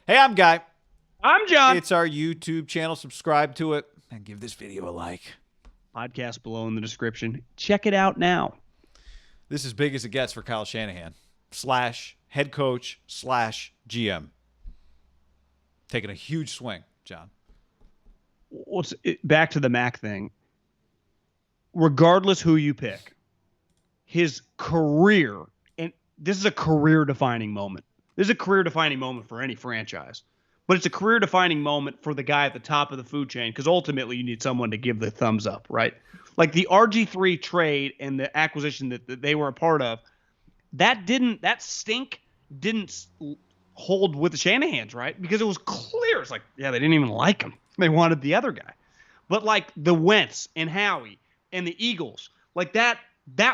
Hey, I'm Guy. I'm John. It's our YouTube channel. Subscribe to it and give this video a like. Podcast below in the description. Check it out now. This is as big as it gets for Kyle Shanahan / head coach / GM. Taking a huge swing, John. Back to the Mac thing. Regardless who you pick, his career, and this is a career-defining moment. This is a career-defining moment for any franchise. But it's a career-defining moment for the guy at the top of the food chain because ultimately you need someone to give the thumbs up, right? Like the RG3 trade and the acquisition that they were a part of, that stink didn't hold with the Shanahans, right? Because it was clear. It's like, yeah, they didn't even like him. They wanted the other guy. But like the Wentz and Howie and the Eagles, like that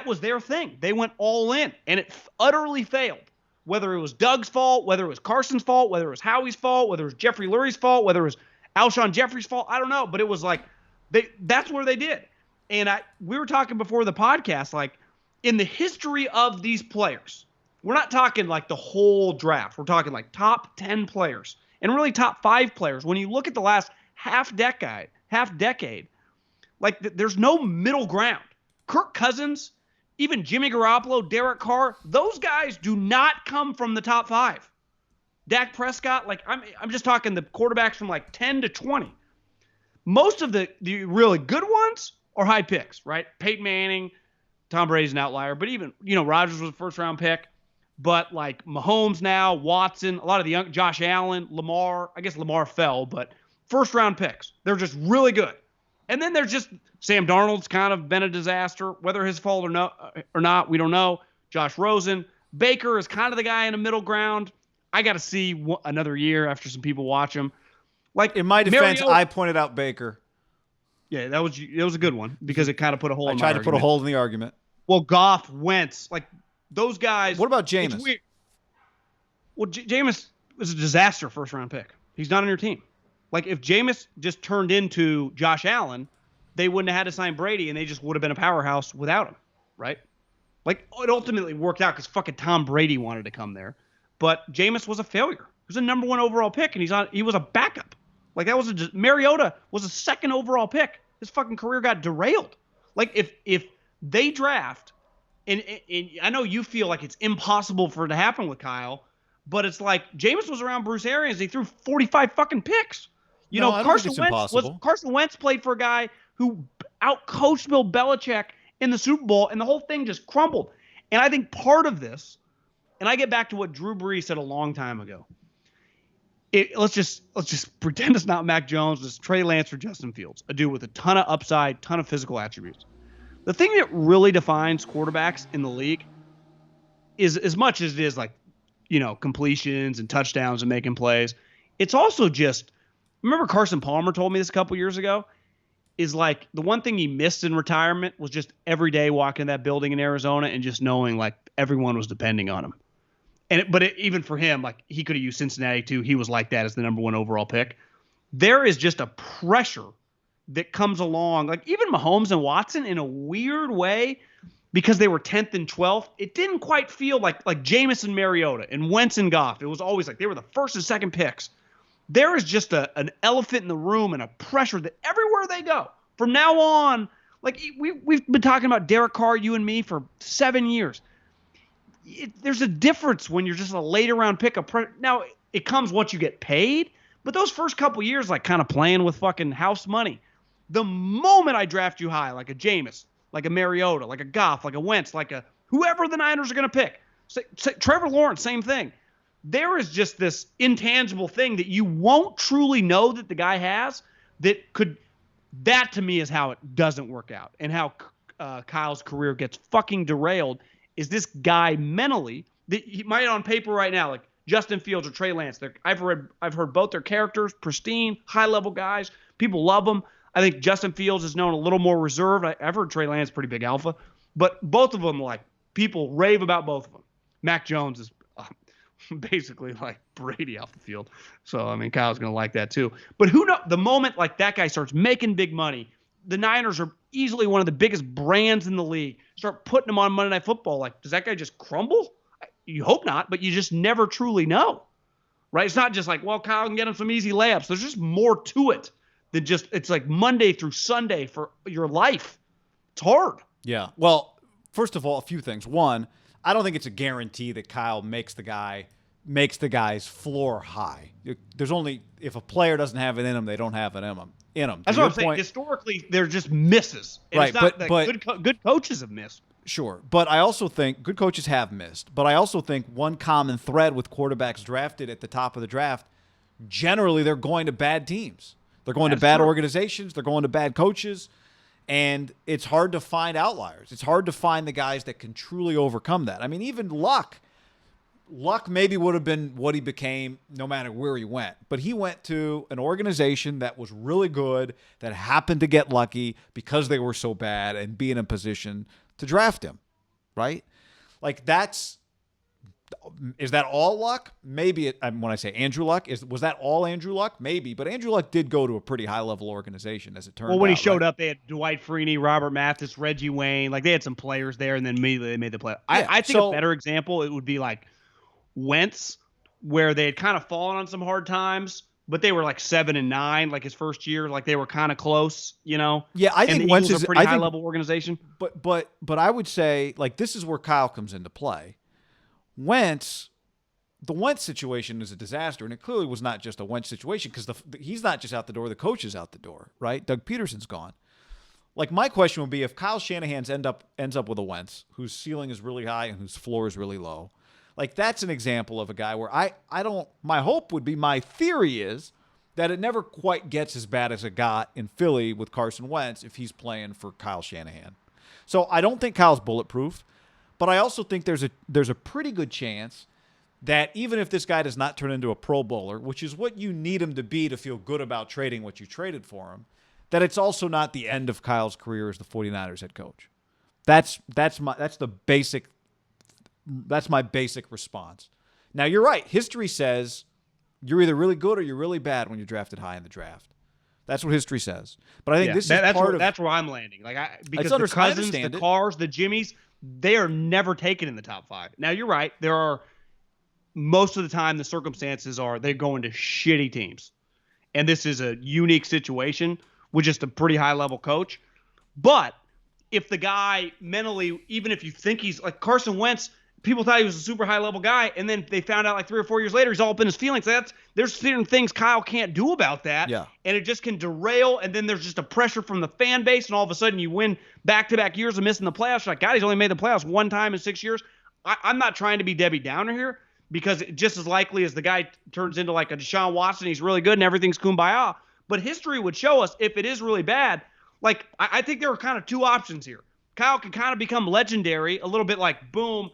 was their thing. They went all in, and it utterly failed. Whether it was Doug's fault, whether it was Carson's fault, whether it was Howie's fault, whether it was Jeffrey Lurie's fault, whether it was Alshon Jeffrey's fault, I don't know. But it was like that's where they did. And we were talking before the podcast, like in the history of these players, we're not talking like the whole draft. We're talking like top 10 players and really top 5 players. When you look at the last half decade, like there's no middle ground. Kirk Cousins, even Jimmy Garoppolo, Derek Carr, those guys do not come from the top 5. Dak Prescott, like I'm just talking the quarterbacks from like 10 to 20. Most of the really good ones are high picks, right? Peyton Manning, Tom Brady's an outlier, but even, Rodgers was a first round pick. But like Mahomes now, Watson, a lot of the young, Josh Allen, Lamar, I guess Lamar fell, but first round picks. They're just really good. And then there's just Sam Darnold's kind of been a disaster, whether his fault or not, we don't know. Josh Rosen. Baker is kind of the guy in the middle ground. I got to see another year after some people watch him. Like in my defense, I pointed out Baker. Yeah, it was a good one because it kind of put a hole in my argument. I tried to put a hole in the argument. Well, Goff, Wentz, like those guys. What about Jameis? Well, Jameis was a disaster first round pick. He's not on your team. Like, if Jameis just turned into Josh Allen, they wouldn't have had to sign Brady, and they just would have been a powerhouse without him, right? Like, it ultimately worked out because fucking Tom Brady wanted to come there. But Jameis was a failure. He was a number 1 overall pick, and he was a backup. Like, Mariota was a 2nd overall pick. His fucking career got derailed. Like, if they draft, and I know you feel like it's impossible for it to happen with Kyle, but it's like Jameis was around Bruce Arians. He threw 45 fucking picks. Carson Wentz played for a guy who outcoached Bill Belichick in the Super Bowl, and the whole thing just crumbled. And I think part of this, and I get back to what Drew Brees said a long time ago. Let's just pretend it's not Mac Jones, it's Trey Lance or Justin Fields, a dude with a ton of upside, ton of physical attributes. The thing that really defines quarterbacks in the league is, as much as it is like, completions and touchdowns and making plays, it's also just. Remember Carson Palmer told me this a couple years ago, is like the one thing he missed in retirement was just every day walking in that building in Arizona and just knowing like everyone was depending on him. But even for him, like he could have used Cincinnati too. He was like that as the number 1 overall pick. There is just a pressure that comes along. Like even Mahomes and Watson in a weird way, because they were 10th and 12th, it didn't quite feel like Jameis and Mariota and Wentz and Goff. It was always like they were the 1st and 2nd picks. There is just an elephant in the room and a pressure that everywhere they go from now on, like we've been talking about Derek Carr, you and me, for 7 years. There's a difference when you're just a later round pick. Now it comes once you get paid, but those first couple years, like kind of playing with fucking house money. The moment I draft you high, like a Jameis, like a Mariota, like a Goff, like a Wentz, like a whoever the Niners are going to pick, say Trevor Lawrence, same thing. There is just this intangible thing that you won't truly know that the guy has that to me is how it doesn't work out, and how Kyle's career gets fucking derailed is this guy mentally that he might on paper right now, like Justin Fields or Trey Lance. I've heard both their characters, pristine, high level guys. People love them. I think Justin Fields is known a little more reserved. I've heard Trey Lance pretty big alpha, but both of them, like people rave about both of them. Mac Jones is basically like Brady off the field. So, I mean, Kyle's going to like that too. But who knows? The moment like that guy starts making big money, the Niners are easily one of the biggest brands in the league. Start putting them on Monday Night Football. Like, does that guy just crumble? You hope not, but you just never truly know, right? It's not just like, well, Kyle can get him some easy layups. There's just more to it than just, it's like Monday through Sunday for your life. It's hard. Yeah. Well, first of all, a few things. One, I don't think it's a guarantee that Kyle makes the guy's floor high. There's only, if a player doesn't have it in him, they don't have it in them. That's what I'm saying. Historically, they're just misses. And right, it's not but good coaches have missed. Sure, but I also think good coaches have missed. But I also think one common thread with quarterbacks drafted at the top of the draft, generally they're going to bad teams. They're going to bad organizations. They're going to bad coaches. And it's hard to find outliers. It's hard to find the guys that can truly overcome that. I mean, even Luck maybe would have been what he became no matter where he went. But he went to an organization that was really good, that happened to get lucky because they were so bad and be in a position to draft him, right? Like is that all Luck? Maybe when I say Andrew Luck, was that all Andrew Luck? Maybe, but Andrew Luck did go to a pretty high-level organization, as it turned out. Well, when he showed up, they had Dwight Freeney, Robert Mathis, Reggie Wayne. Like, they had some players there, and then immediately they made the play. Yeah, I think a better example, it would be like Wentz, where they had kind of fallen on some hard times, but they were like 7-9, like his first year, like they were kind of close, you know? Yeah, I think Wentz is a pretty high-level organization. But I would say, like, this is where Kyle comes into play. The Wentz situation is a disaster, and it clearly was not just a Wentz situation because he's not just out the door, the coach is out the door, right? Doug Peterson's gone. Like, my question would be, if Kyle Shanahan ends up with a Wentz whose ceiling is really high and whose floor is really low, like, that's an example of a guy where my theory is that it never quite gets as bad as it got in Philly with Carson Wentz if he's playing for Kyle Shanahan. So I don't think Kyle's bulletproof. But I also think there's a pretty good chance that even if this guy does not turn into a Pro Bowler, which is what you need him to be to feel good about trading what you traded for him, that it's also not the end of Kyle's career as the 49ers head coach. That's my basic response. Now, you're right. History says you're either really good or you're really bad when you're drafted high in the draft. That's what history says. But I think that's where I'm landing. Because the Cousins, the Carrs, the Jimmies, they are never taken in the top 5. Now, you're right. There are, most of the time, the circumstances are they're going to shitty teams. And this is a unique situation with just a pretty high-level coach. But if the guy mentally, even if you think he's like Carson Wentz, people thought he was a super high-level guy, and then they found out like 3 or 4 years later he's all up in his feelings. There's certain things Kyle can't do about that, and it just can derail, and then there's just a pressure from the fan base, and all of a sudden you win back-to-back years of missing the playoffs. You're like, God, he's only made the playoffs one time in 6 years. I'm not trying to be Debbie Downer here, because just as likely as the guy turns into like a Deshaun Watson, he's really good and everything's kumbaya. But history would show us if it is really bad, like I think there are kind of two options here. Kyle can kind of become legendary, a little bit like boom.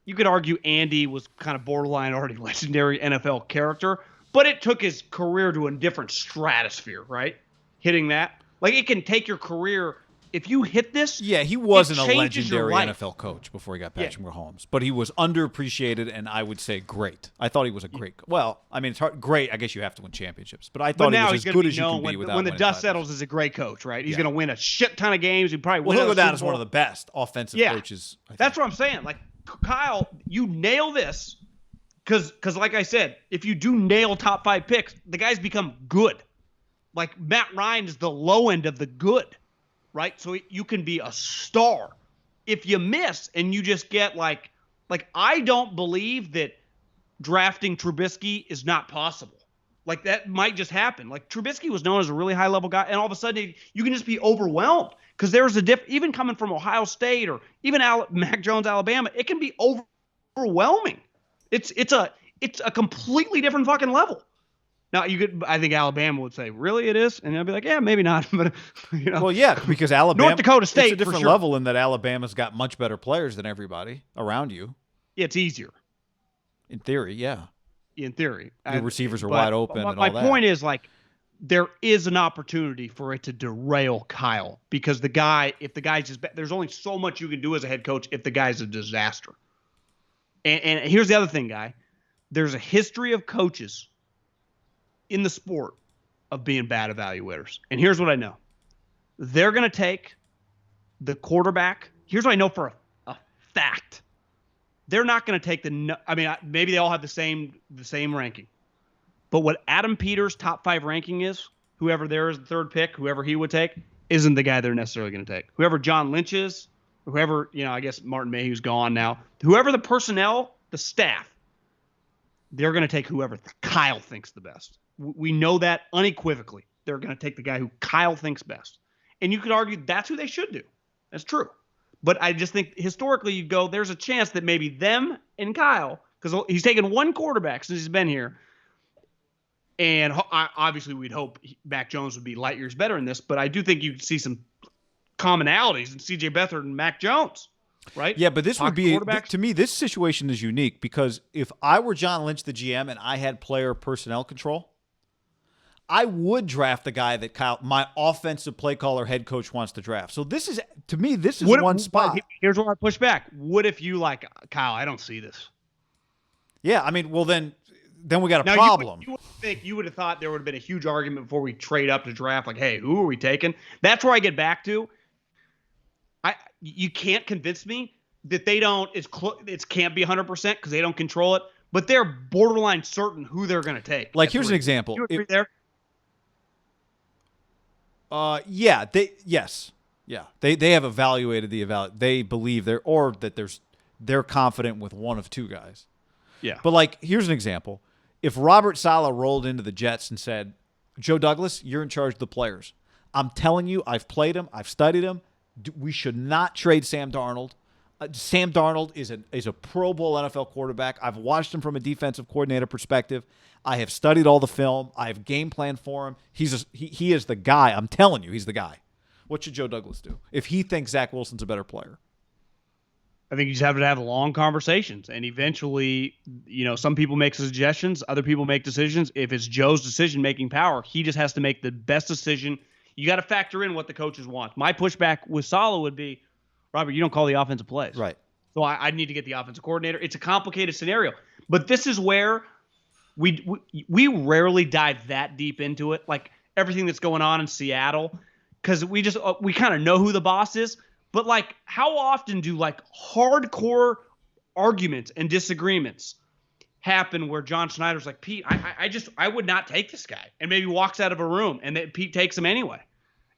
You could argue Andy was kind of borderline already legendary NFL character, but it took his career to a different stratosphere, right? Hitting that. Like, it can take your career. If you hit this, yeah, he wasn't a legendary NFL coach before he got Patrick Mahomes, but he was underappreciated, and I would say great. I thought he was a great. Well, I mean, it's hard. Great. I guess you have to win championships, but I thought he was as good as you can be without. When the dust settles, is a great coach, right? He's going to win a shit ton of games. He probably he'll go down as one of the best offensive coaches. That's what I'm saying. Like, Kyle, you nail this because, like I said, if you do nail top 5 picks, the guys become good. Like, Matt Ryan is the low end of the good. Right? So you can be a star. If you miss and you just get like I don't believe that drafting Trubisky is not possible. Like, that might just happen. Like, Trubisky was known as a really high level guy, and all of a sudden you can just be overwhelmed because there's a even coming from Ohio State or even Mac Jones, Alabama, it can be overwhelming. It's a completely different fucking level. Now, I think Alabama would say, really, it is? And I'd be like, yeah, maybe not. But, you know. Well, yeah, because Alabama, North Dakota State, it's a different level in that Alabama's got much better players than everybody around you. Yeah, it's easier. In theory, yeah. In theory. The receivers are wide open and all that. My point is, like, there is an opportunity for it to derail Kyle because if the guy's just, there's only so much you can do as a head coach if the guy's a disaster. And here's the other thing, Guy. There's a history of coaches in the sport of being bad evaluators. And here's what I know. They're going to take the quarterback. Here's what I know for a fact. They're not going to take maybe they all have the same ranking. But what Adam Peters' top 5 ranking is, whoever there is the third pick, whoever he would take, isn't the guy they're necessarily going to take. Whoever John Lynch is, whoever, I guess Martin Mayhew's gone now. Whoever the personnel, the staff, they're going to take whoever Kyle thinks the best. We know that unequivocally. They're going to take the guy who Kyle thinks best. And you could argue that's who they should do. That's true. But I just think historically you go, there's a chance that maybe them and Kyle, because he's taken one quarterback since he's been here. And obviously we'd hope Mac Jones would be light years better in this, but I do think you see some commonalities in C.J. Beathard and Mac Jones, right? Yeah, but this would be, to me, this situation is unique because if I were John Lynch, the GM, and I had player personnel control, I would draft the guy that my offensive play caller head coach wants to draft. So this is, to me, this is one spot. Here's where I push back. What if you like, Kyle, I don't see this. Yeah, I mean, well, then we got a problem. You would have thought there would have been a huge argument before we trade up to draft, like, hey, who are we taking? That's where I get back to. You can't convince me that they don't. It can't be 100% because they don't control it, but they're borderline certain who they're going to take. Like, here's an example. You agree there? Yeah, they have evaluated they believe they're confident with one of two guys. Yeah. But like, here's an example. If Robert Saleh rolled into the Jets and said, Joe Douglas, you're in charge of the players. I'm telling you, I've played him. I've studied him. We should not trade Sam Darnold. Sam Darnold is a Pro Bowl NFL quarterback. I've watched him from a defensive coordinator perspective. I have studied all the film. I have game plan for him. He is the guy. I'm telling you, he's the guy. What should Joe Douglas do if he thinks Zach Wilson's a better player? I think you just have to have long conversations, and eventually, some people make suggestions, other people make decisions. If it's Joe's decision-making power, he just has to make the best decision. You got to factor in what the coaches want. My pushback with Saleh would be, Robert, you don't call the offensive plays. Right. So I need to get the offensive coordinator. It's a complicated scenario, but this is where we rarely dive that deep into it, like everything that's going on in Seattle, because we kind of know who the boss is. But like, how often do like hardcore arguments and disagreements happen where John Schneider's like, Pete, I would not take this guy, and maybe walks out of a room, and then Pete takes him anyway,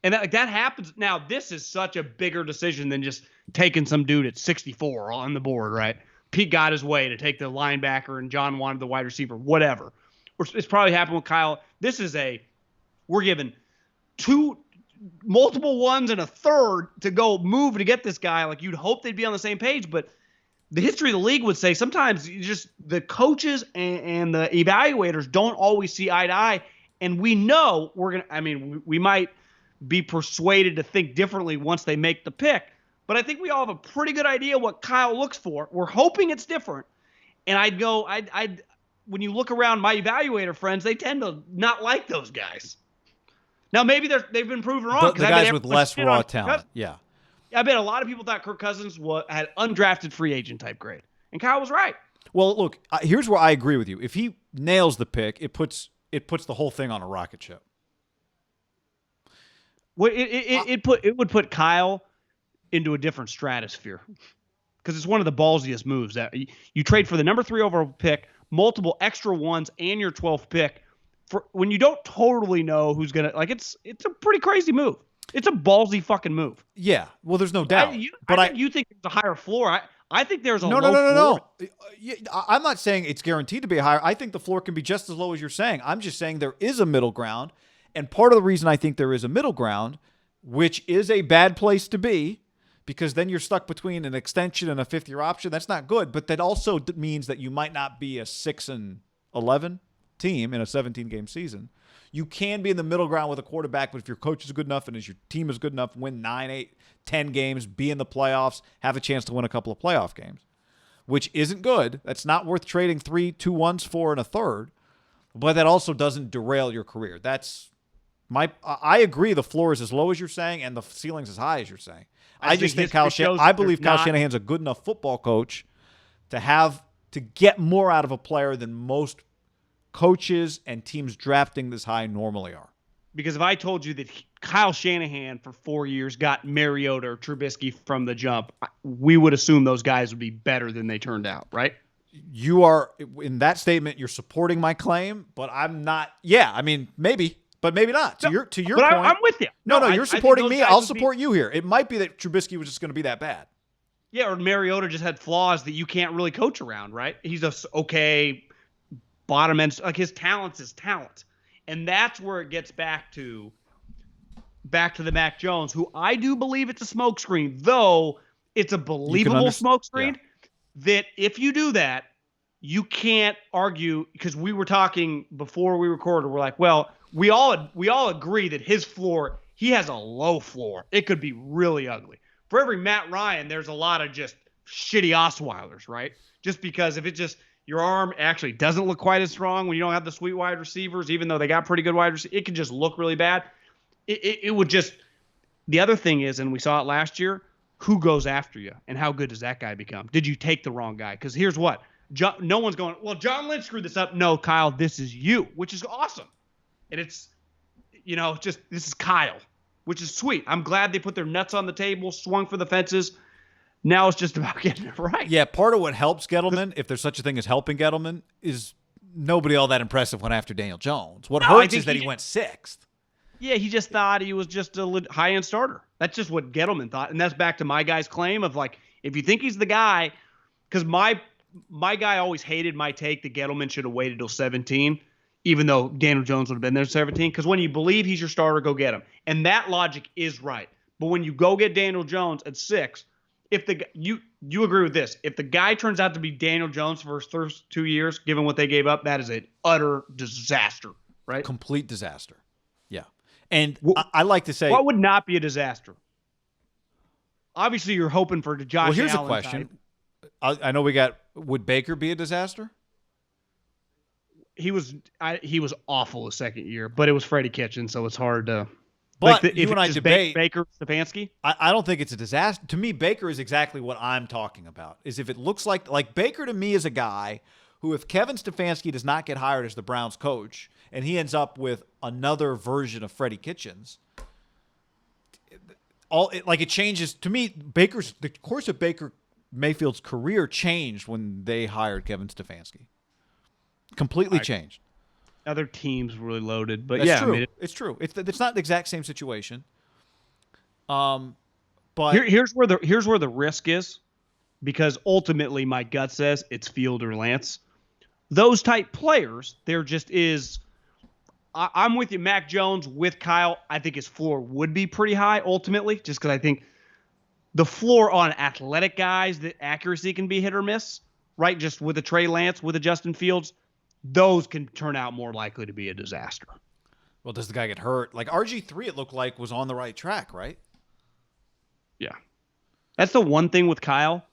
and that happens. Now this is such a bigger decision than just taking some dude at 64 on the board, right? Pete got his way to take the linebacker, and John wanted the wide receiver, whatever. It's probably happened with Kyle. This is we're given multiple ones and a third to go move to get this guy. Like, you'd hope they'd be on the same page, but the history of the league would say sometimes just the coaches and the evaluators don't always see eye to eye. And we know we might be persuaded to think differently once they make the pick, but I think we all have a pretty good idea what Kyle looks for. We're hoping it's different. And when you look around my evaluator friends, they tend to not like those guys. Now, maybe they've been proven wrong. The guys with less raw talent, yeah. I bet a lot of people thought Kirk Cousins had undrafted free agent type grade. And Kyle was right. Well, look, here's where I agree with you. If he nails the pick, it puts the whole thing on a rocket ship. Well, it would put Kyle into a different stratosphere. Because it's one of the ballsiest moves. That you trade for the number 3 overall pick, multiple extra ones, and your 12th pick. For when you don't totally know who's gonna, like, it's a pretty crazy move. It's a ballsy fucking move. Yeah, well, there's no doubt. You think there's a higher floor. I think there's a low floor. No. I'm not saying it's guaranteed to be higher. I think the floor can be just as low as you're saying. I'm just saying there is a middle ground, and part of the reason I think there is a middle ground, which is a bad place to be, because then you're stuck between an extension and a 5th-year option. That's not good, but that also means that you might not be a 6-11 team in a 17-game season. You can be in the middle ground with a quarterback, but if your coach is good enough and if your team is good enough, win 9, 8, 10 games, be in the playoffs, have a chance to win a couple of playoff games, which isn't good. That's not worth trading 3 2-1s for and a third, but that also doesn't derail your career. I agree the floor is as low as you're saying and the ceiling's as high as you're saying. I believe Kyle Shanahan's a good enough football coach to get more out of a player than most coaches and teams drafting this high normally are. Because if I told you that Kyle Shanahan for 4 years got Mariota or Trubisky from the jump, we would assume those guys would be better than they turned out, right? You are, in that statement, you're supporting my claim, but I'm not. Yeah, I mean, maybe, but maybe not. To your point. I'm with you. No, you're supporting me. I'll would support you here. It might be that Trubisky was just going to be that bad. Yeah, or Mariota just had flaws that you can't really coach around, right? He's a okay bottom end. Like his talent's his talent. And that's where it gets back to the Mac Jones, who I do believe it's a smokescreen, though it's a believable smokescreen. Yeah. That if you do that, you can't argue, because we were talking before we recorded. We're like, well, we all agree that his floor, he has a low floor. It could be really ugly. For every Matt Ryan, there's a lot of just shitty Osweilers, right? Just because if it just your arm actually doesn't look quite as strong when you don't have the sweet wide receivers, even though they got pretty good wide receivers, it can just look really bad. It would just – the other thing is, and we saw it last year, who goes after you and how good does that guy become? Did you take the wrong guy? Because here's what. No one's going, well, John Lynch screwed this up. No, Kyle, this is you, which is awesome. And it's, just this is Kyle, which is sweet. I'm glad they put their nuts on the table, swung for the fences. Now it's just about getting it right. Yeah, part of what helps Gettleman, if there's such a thing as helping Gettleman, is nobody all that impressive went after Daniel Jones. What hurts is that he went sixth. Yeah, he just thought he was just a high-end starter. That's just what Gettleman thought. And that's back to my guy's claim of, like, if you think he's the guy, because my guy always hated my take that Gettleman should have waited till 17, even though Daniel Jones would have been there 17. Because when you believe he's your starter, go get him. And that logic is right. But when you go get Daniel Jones at 6, if you agree with this, if the guy turns out to be Daniel Jones for his first 2 years, given what they gave up, that is an utter disaster, right? Complete disaster. Yeah. And I like to say, what would not be a disaster? Obviously, you're hoping for the Josh Allen. Well, here's a question. I know would Baker be a disaster? He was awful the second year, but it was Freddie Kitchens, so it's hard to. But you and I debate Baker Stefanski. I don't think it's a disaster. To me, Baker is exactly what I'm talking about. Is if it looks like Baker to me is a guy who, if Kevin Stefanski does not get hired as the Browns coach and he ends up with another version of Freddie Kitchens, it changes. To me, the course of Baker Mayfield's career changed when they hired Kevin Stefanski. Completely changed. Other teams really loaded, but That's yeah, true. It's true. It's not the exact same situation. But here's where the risk is, because ultimately my gut says it's Field or Lance. Those type players, there just is. I'm with you, Mac Jones with Kyle. I think his floor would be pretty high ultimately, just because I think the floor on athletic guys, the accuracy can be hit or miss, right? Just with a Trey Lance, with a Justin Fields. Those can turn out more likely to be a disaster. Well, does the guy get hurt? Like RG3, it looked like was on the right track, right? Yeah. That's the one thing with Kyle,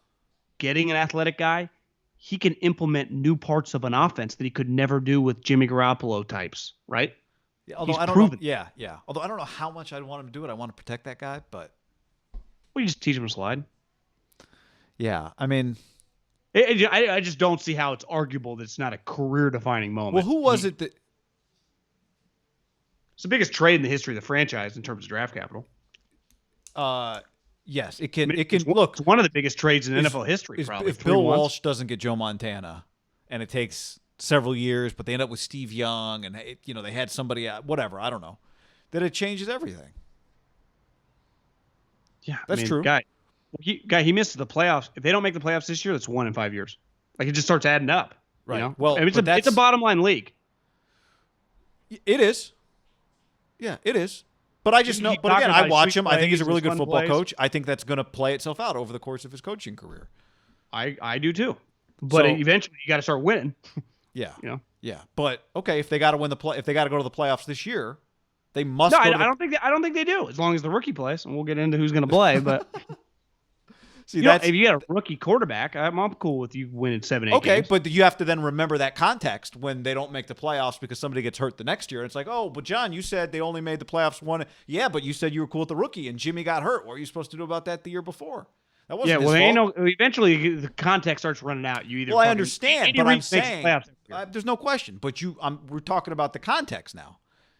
getting an athletic guy, he can implement new parts of an offense that he could never do with Jimmy Garoppolo types, right? Yeah, although I don't know. Yeah. Although I don't know how much I'd want him to do it. I want to protect that guy, but you just teach him to slide. Yeah, I mean, I just don't see how it's arguable that it's not a career-defining moment. Well, who was it that? It's the biggest trade in the history of the franchise in terms of draft capital. Yes, it can. It's one of the biggest trades in NFL history. Probably if Bill Walsh doesn't get Joe Montana, and it takes several years, but they end up with Steve Young, and they had somebody out, whatever. I don't know. That it changes everything. Yeah, that's true. He missed the playoffs. If they don't make the playoffs this year, that's 1 in 5 years. Like, it just starts adding up. Right. Well, it's a bottom line league. It is. Yeah, it is. But I just know. But again, I watch him. I think he's a really good football coach. I think that's going to play itself out over the course of his coaching career. I do too. But eventually, you got to start winning. Yeah. Yeah. But okay, if they got to if they got to go to the playoffs this year, they must. No, I don't think they do. As long as the rookie plays, and we'll get into who's going to play. But see, if you got a rookie quarterback, I'm cool with you winning 7-8 games. Okay, but you have to then remember that context when they don't make the playoffs because somebody gets hurt the next year. It's like, oh, but John, you said they only made the playoffs one. Yeah, but you said you were cool with the rookie, and Jimmy got hurt. What were you supposed to do about that the year before? That wasn't his fault. Eventually the context starts running out. You either. Well, I understand, but I'm saying there's no question. But we're talking about the context now.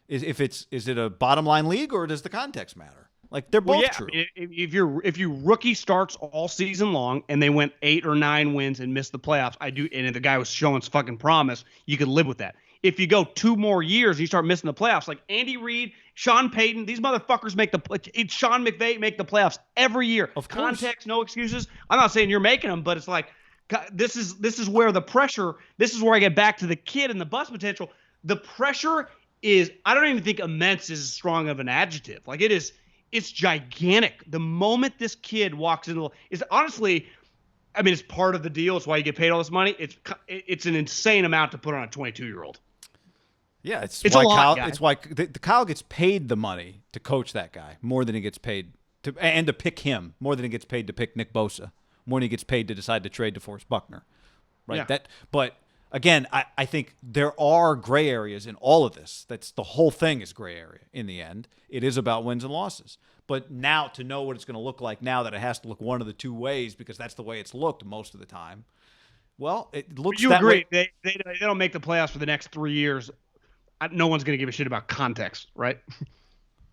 Is it a bottom line league or does the context matter? Like they're both Well, yeah, true. I mean, if your rookie starts all season long and they went 8 or 9 wins and missed the playoffs, and the guy was showing fucking promise, you could live with that. If you go 2 more years and you start missing the playoffs, like Andy Reid, Sean Payton, these motherfuckers it's Sean McVay make the playoffs every year. Of course. Context, no excuses. I'm not saying you're making them, but it's like this is where the pressure. This is where I get back to the kid and the bust potential. The pressure is, I don't even think immense is as strong of an adjective. Like it's gigantic. The moment this kid walks into it's honestly, I mean, it's part of the deal. It's why you get paid all this money. It's an insane amount to put on a 22-year-old. Yeah, it's a why lot, Kyle. guys. It's why the Kyle gets paid the money to coach that guy more than he gets paid to pick him more than he gets paid to pick Nick Bosa, more than he gets paid to decide to trade DeForest Buckner, right? Yeah. But again, I think there are gray areas in all of this. That's the whole thing is gray area. In the end, it is about wins and losses. But now to know what it's going to look like now that it has to look one of the two ways because that's the way it's looked most of the time. Well, it looks You that agree? way. They don't make the playoffs for the next 3 years. No one's going to give a shit about context, right?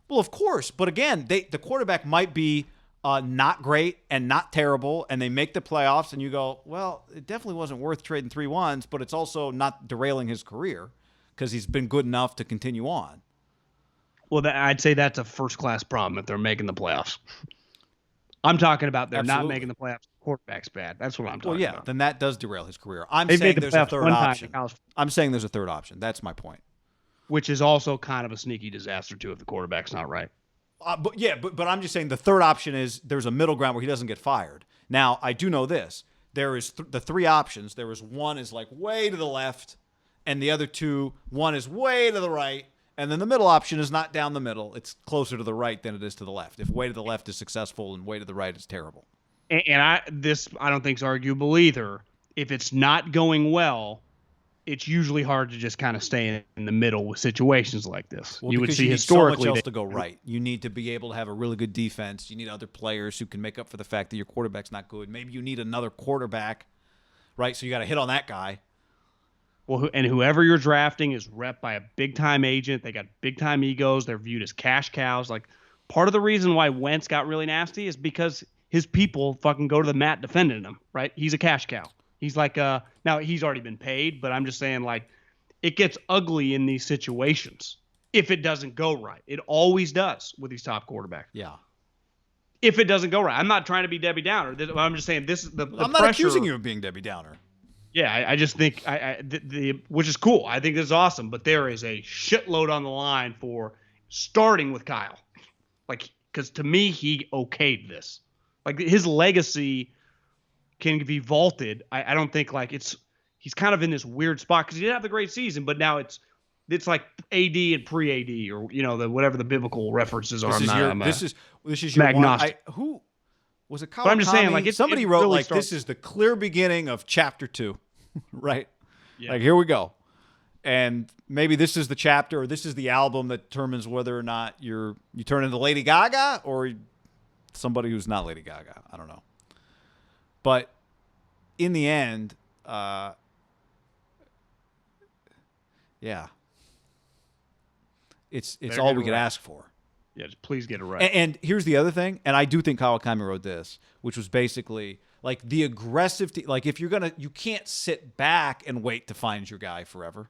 Well, of course, but again, the quarterback might be not great and not terrible, and they make the playoffs, and you go, well, it definitely wasn't worth trading 3-1s, but it's also not derailing his career because he's been good enough to continue on. Well, I'd say that's a first-class problem if they're making the playoffs. I'm talking about they're Absolutely. not making the playoffs. Quarterback's bad. That's what I'm talking Well, yeah, about. then that does derail his career. I'm They've saying made the there's a playoffs third one time option. in college. I'm saying there's a third option. That's my point. Which is also kind of a sneaky disaster, too, if the quarterback's not right. But I'm just saying the third option is there's a middle ground where he doesn't get fired. Now, I do know this. There is the three options. There is one is like way to the left, and the other two, one is way to the right, and then the middle option is not down the middle. It's closer to the right than it is to the left. If way to the left is successful and way to the right is terrible. And I don't think is arguable either. If it's not going well, it's usually hard to just kind of stay in the middle with situations like this. Well, you would because see you need historically so much else to go right. You need to be able to have a really good defense. You need other players who can make up for the fact that your quarterback's not good. Maybe you need another quarterback, right? So you got to hit on that guy. Well, and whoever you're drafting is rep by a big-time agent. They got big-time egos. They're viewed as cash cows. Like, part of the reason why Wentz got really nasty is because his people fucking go to the mat defending him, right? He's a cash cow. He's like, now he's already been paid, but I'm just saying, like, it gets ugly in these situations if it doesn't go right. It always does with these top quarterbacks. Yeah. If it doesn't go right. I'm not trying to be Debbie Downer. I'm just saying this is the I'm not pressure. accusing you of being Debbie Downer. Yeah, I just think which is cool. I think this is awesome, but there is a shitload on the line for starting with Kyle. Like, because to me, he okayed this. Like, his legacy can be vaulted. I don't think like he's kind of in this weird spot because he didn't have the great season, but now it's like AD and pre-AD or whatever the biblical references are. This is your agnostic. Who was it? Kawakami? But I'm just saying, like, somebody it wrote really like starts- this is the clear beginning of chapter 2, right? Yeah. Like, here we go, and maybe this is the chapter or this is the album that determines whether or not you turn into Lady Gaga or somebody who's not Lady Gaga. I don't know, but in the end, yeah, it's all we could ask for. Yeah, just please get it right. And here's the other thing, and I do think Kawakami wrote this, which was basically like the aggressive, like if you can't sit back and wait to find your guy forever,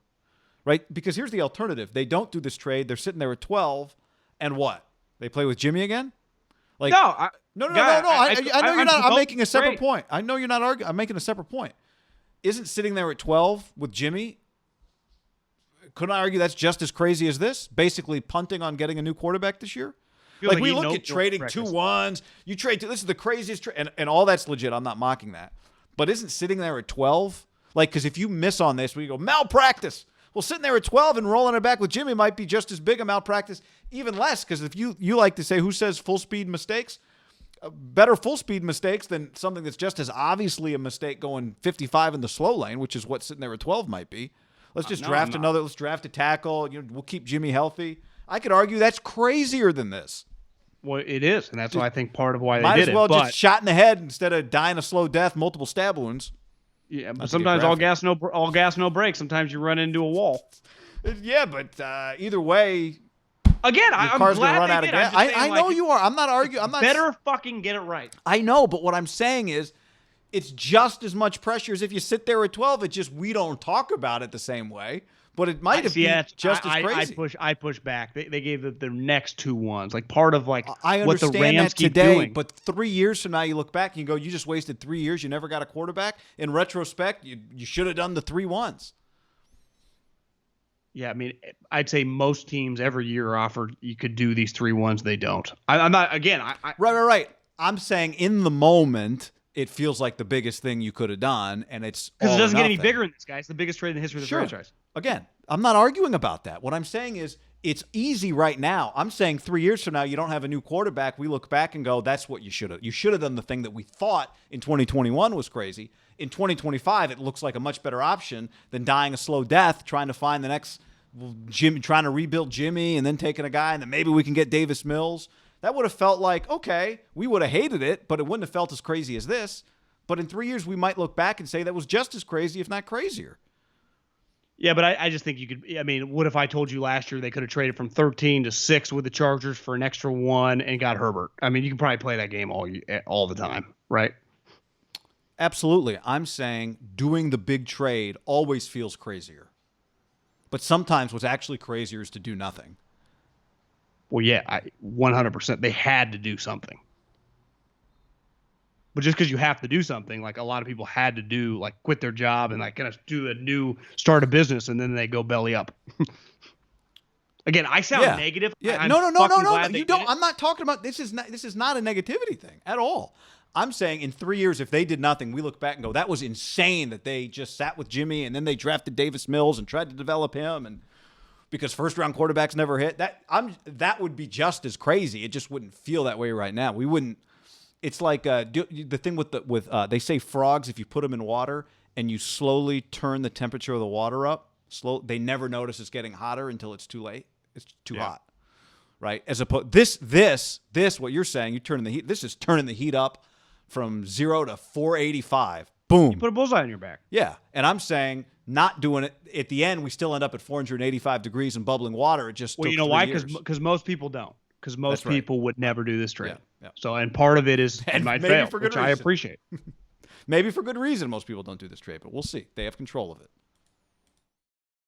right? Because here's the alternative: they don't do this trade. They're sitting there at 12, and what? They play with Jimmy again? Like No. I know you're not. I'm making a separate great. point. I know you're not arguing. I'm making a separate point. Isn't sitting there at 12 with Jimmy? Couldn't I argue that's just as crazy as this? Basically punting on getting a new quarterback this year? Like we look at trading 2-1s. You trade this is the craziest trade, and all that's legit. I'm not mocking that. But isn't sitting there at 12? Like, because if you miss on this, we go malpractice. Well, sitting there at 12 and rolling it back with Jimmy might be just as big a malpractice, even less. Because if you like to say who says full speed mistakes, better full speed mistakes than something that's just as obviously a mistake going 55 in the slow lane, which is what sitting there at 12 might be. Let's just draft another. Let's draft a tackle. We'll keep Jimmy healthy. I could argue that's crazier than this. Well, it is, and that's why I think part of why they Might did as well it. But just shot in the head instead of dying a slow death, multiple stab wounds. yeah, but sometimes all gas no brakes. Sometimes you run into a wall. Yeah, but either way, Again, Your I'm car's glad gonna run they out of did. I'm gas. just saying, I know you are. I'm not arguing. I'm not. Better fucking get it right. I know, but what I'm saying is, it's just as much pressure as if you sit there at 12. It's just we don't talk about it the same way. But it might have been just as crazy. I push back. They gave the next 2 ones. Like part of like I what the understand Rams that keep today, doing. but 3 years from now, you look back and you go, you just wasted 3 years. You never got a quarterback. In retrospect, you should have done the 3 ones. Yeah, I mean, I'd say most teams every year are offered you could do these 3 ones. They don't. I'm not. Again, Right. I'm saying in the moment, it feels like the biggest thing you could have done, and it's because it doesn't get any nothing. bigger than this, guy. It's the biggest trade in the history of the franchise. Again, I'm not arguing about that. What I'm saying is it's easy right now. I'm saying 3 years from now, you don't have a new quarterback. We look back and go, that's what you should have. You should have done the thing that we thought in 2021 was crazy. In 2025, it looks like a much better option than dying a slow death, trying to find the next Jimmy, trying to rebuild Jimmy, and then taking a guy, and then maybe we can get Davis Mills. That would have felt like, okay, we would have hated it, but it wouldn't have felt as crazy as this. But in 3 years, we might look back and say that was just as crazy, if not crazier. Yeah, but I just think you could. I mean, what if I told you last year they could have traded from 13 to 6 with the Chargers for an extra 1 and got Herbert? I mean, you can probably play that game all the time, right? Absolutely. I'm saying doing the big trade always feels crazier. But sometimes what's actually crazier is to do nothing. Well, yeah, 100%. They had to do something. But just because you have to do something, like a lot of people had to do, like quit their job and like kind of start a business, and then they go belly up. Again, I sound negative. Yeah. No. You don't. I'm not talking about this. Is not a negativity thing at all. I'm saying in 3 years, if they did nothing, we look back and go, that was insane that they just sat with Jimmy and then they drafted Davis Mills and tried to develop him, and because first round quarterbacks never hit. That would be just as crazy. It just wouldn't feel that way right now. We wouldn't. It's like the thing with they say frogs, if you put them in water and you slowly turn the temperature of the water up, they never notice it's getting hotter until it's too late. It's too hot, right? As opposed this what you're saying, you turning the heat. This is turning the heat up from 0 to 485. Boom. You put a bullseye on your back. Yeah, and I'm saying not doing it. At the end, we still end up at 485 degrees and bubbling water. It just well, you know why? Because most people don't. Because most people would never do this trade. Yeah. So, and part of it is it might fail, which I appreciate. Maybe for good reason most people don't do this trade, but we'll see. They have control of it.